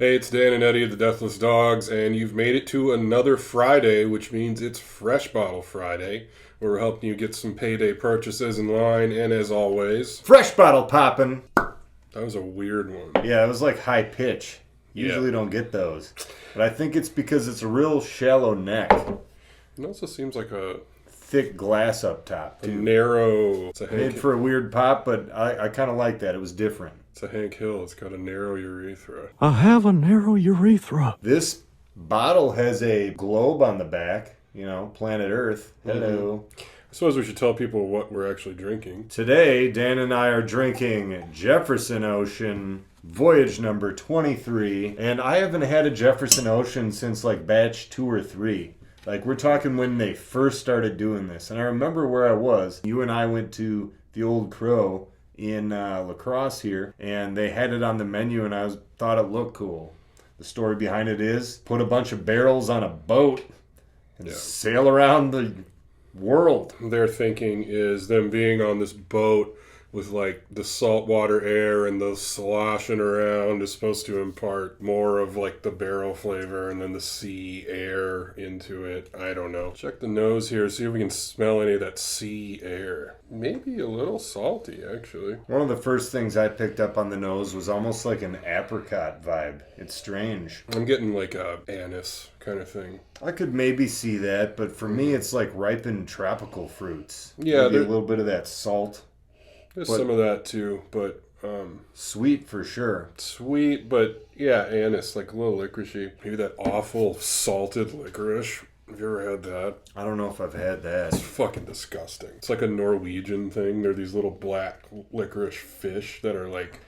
Hey, it's Dan and Eddie of the Deathless Dogs, and you've made it to another Friday, which means it's Fresh Bottle Friday, where we're helping you get some payday purchases in line, and as always... Fresh bottle popping. That was a weird one. Yeah, it was like high pitch. Usually don't get those. But I think it's because it's a real shallow neck. It also seems like a Thick glass up top, too. narrow... It's a Made for a weird pop, but I kind of like that. It was different. It's a Hank Hill. It's got a narrow urethra. I have a narrow urethra. This bottle has a globe on the back. You know, planet Earth. Hello. I suppose we should tell people what we're actually drinking. Today, Dan and I are drinking Jefferson Ocean Voyage number 23. And I haven't had a Jefferson Ocean since like batch 2 or 3. Like, we're talking when they first started doing this. And I remember where I was. You and I went to the Old Crow in La Crosse here, and they had it on the menu, and I thought it looked cool. The story behind it is, put a bunch of barrels on a boat and sail around the world. Their thinking is them being on this boat with like the saltwater air and the sloshing around is supposed to impart more of like the barrel flavor and then the sea air into it. I don't know. Check the nose here, see if we can smell any of that sea air. Maybe a little salty, actually. One of the first things I picked up on the nose was almost like an apricot vibe. It's strange. I'm getting like a anise kind of thing. I could maybe see that, but for me it's like ripened tropical fruits. Yeah, maybe a little bit of that salt. There's some of that too, but sweet for sure. Sweet, but yeah, anise, like a little licoricey. Maybe that awful salted licorice. Have you ever had that? I don't know if I've had that. It's fucking disgusting. It's like a Norwegian thing. They're these little black licorice fish that are like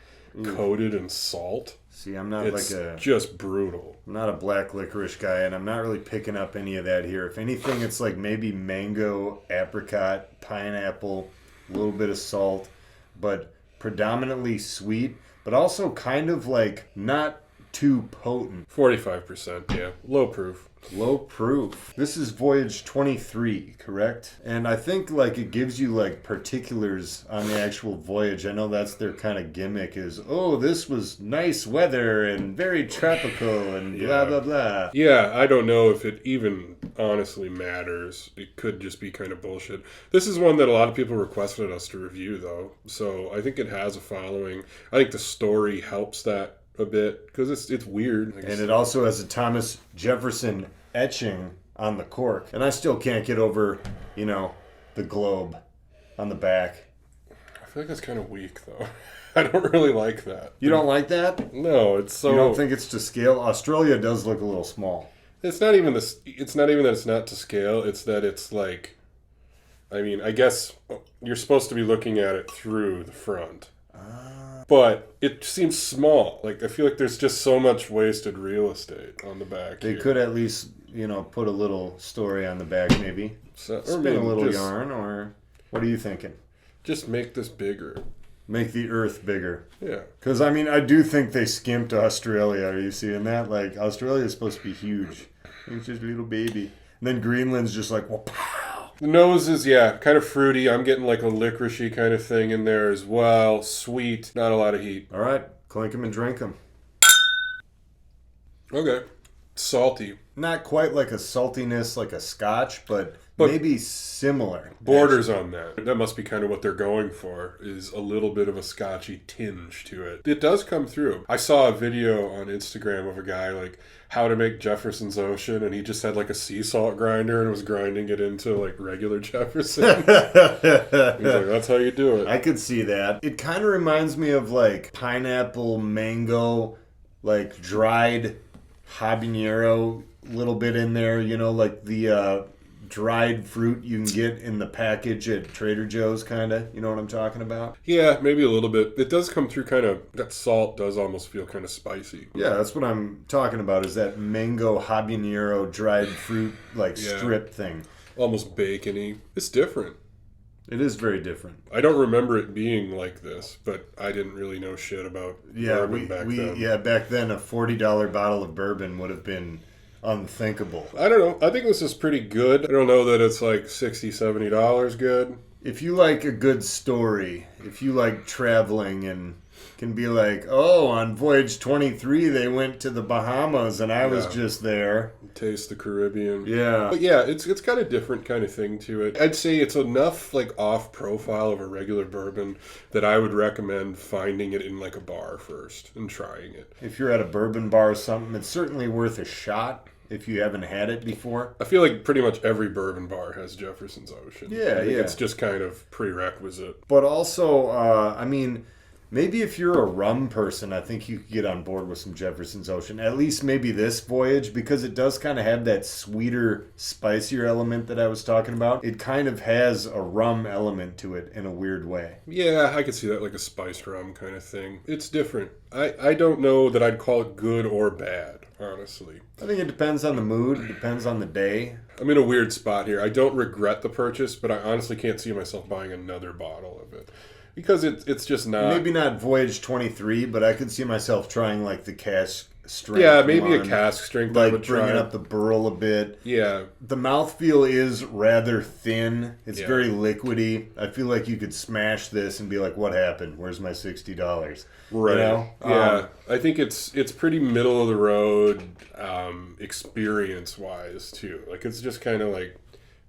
coated in salt. See, I'm not It's like just brutal. I'm not a black licorice guy, and I'm not really picking up any of that here. If anything, it's like maybe mango, apricot, pineapple, a little bit of salt, but predominantly sweet, but also kind of like not too potent. 45%, yeah. Low proof. Low proof. This is Voyage 23, correct? And I think like it gives you like particulars on the actual voyage. I know that's their kind of gimmick is, oh, this was nice weather and very tropical and blah, blah, blah. Yeah, I don't know if it even honestly matters. It could just be kind of bullshit. This is one that a lot of people requested us to review, though. So I think it has a following. I think the story helps that a bit because it's weird. And it also has a Thomas Jefferson etching on the cork. And I still can't get over, you know, the globe on the back. I feel like that's kind of weak, though. I don't really like that. You don't like that? No, it's so... You don't think it's to scale? Australia does look a little small. It's not even this. It's not even that it's not to scale. It's that it's like... I mean, I guess you're supposed to be looking at it through the front. But it seems small. Like, I feel like there's just so much wasted real estate on the back. They could at least, you know, put a little story on the back, maybe. So, Spin a little yarn, or what are you thinking? Just make this bigger. Make the Earth bigger. Yeah. Because, I mean, I do think they skimped Australia. Are you seeing that? Like, Australia is supposed to be huge. It's just a little baby. And then Greenland's just like, well, pow. The nose is, yeah, kind of fruity. I'm getting like a licoricey kind of thing in there as well. Sweet. Not a lot of heat. All right. Clink them and drink them. Okay. Salty. Not quite like a saltiness like a scotch, but maybe similar. Borders on that. That must be kind of what they're going for, is a little bit of a scotchy tinge to it. It does come through. I saw a video on Instagram of a guy like how to make Jefferson's Ocean, and he just had like a sea salt grinder and was grinding it into like regular Jefferson. He's like, that's how you do it. I could see that. It kind of reminds me of like pineapple, mango, like dried habanero, little bit in there, you know, like the dried fruit you can get in the package at Trader Joe's, kind of. You know what I'm talking about? Yeah, maybe a little bit. It does come through kind of, that salt does almost feel kind of spicy. Yeah, that's what I'm talking about, is that mango habanero dried fruit, like strip thing. Almost bacony. It's different. It is very different. I don't remember it being like this, but I didn't really know shit about bourbon back then. Yeah, back then a $40 bottle of bourbon would have been unthinkable. I don't know. I think this is pretty good. I don't know that it's like $60, $70 good. If you like a good story, if you like traveling and can be like, oh, on voyage 23 they went to the Bahamas and I was just there. Taste the Caribbean. Yeah. But yeah, it's got a different kind of thing to it. I'd say it's enough like off profile of a regular bourbon that I would recommend finding it in like a bar first and trying it. If you're at a bourbon bar or something, it's certainly worth a shot if you haven't had it before. I feel like pretty much every bourbon bar has Jefferson's Ocean. Yeah, I think yeah. it's just kind of prerequisite. But also, I mean, maybe if you're a rum person, I think you could get on board with some Jefferson's Ocean. At least maybe this voyage, because it does kind of have that sweeter, spicier element that I was talking about. It kind of has a rum element to it in a weird way. Yeah, I could see that, like a spiced rum kind of thing. It's different. I don't know that I'd call it good or bad, honestly. I think it depends on the mood. It depends on the day. I'm in a weird spot here. I don't regret the purchase, but I honestly can't see myself buying another bottle of it. Because it's just not... Maybe not Voyage 23, but I could see myself trying like the cask strength. Yeah, maybe one. a cask strength I Like would try. bringing up the burl a bit. Yeah. The mouthfeel is rather thin. It's Yeah. very liquidy. I feel like you could smash this and be like, what happened? Where's my $60? Right. You know? Yeah. I think it's pretty middle of the road experience wise too. Like it's just kind of like,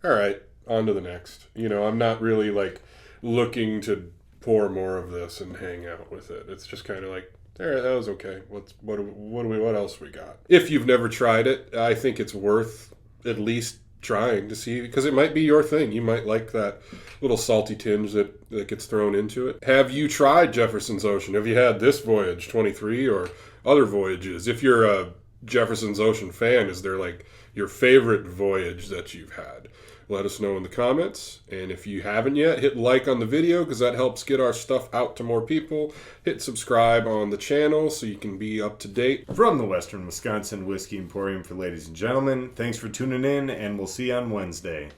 all right, on to the next. You know, I'm not really like looking to pour more of this and hang out with it. It's just kind of like, all right, that was okay. What else we got? If you've never tried it, I think it's worth at least trying to see, because it might be your thing. You might like that little salty tinge that gets thrown into it. Have you tried Jefferson's Ocean? Have you had this voyage 23 or other voyages? If you're a Jefferson's Ocean fan, is there like your favorite voyage that you've had? Let us know in the comments. And if you haven't yet, hit like on the video because that helps get our stuff out to more people. Hit subscribe on the channel so you can be up to date. From the Western Wisconsin Whiskey Emporium for ladies and gentlemen, thanks for tuning in, and we'll see you on Wednesday.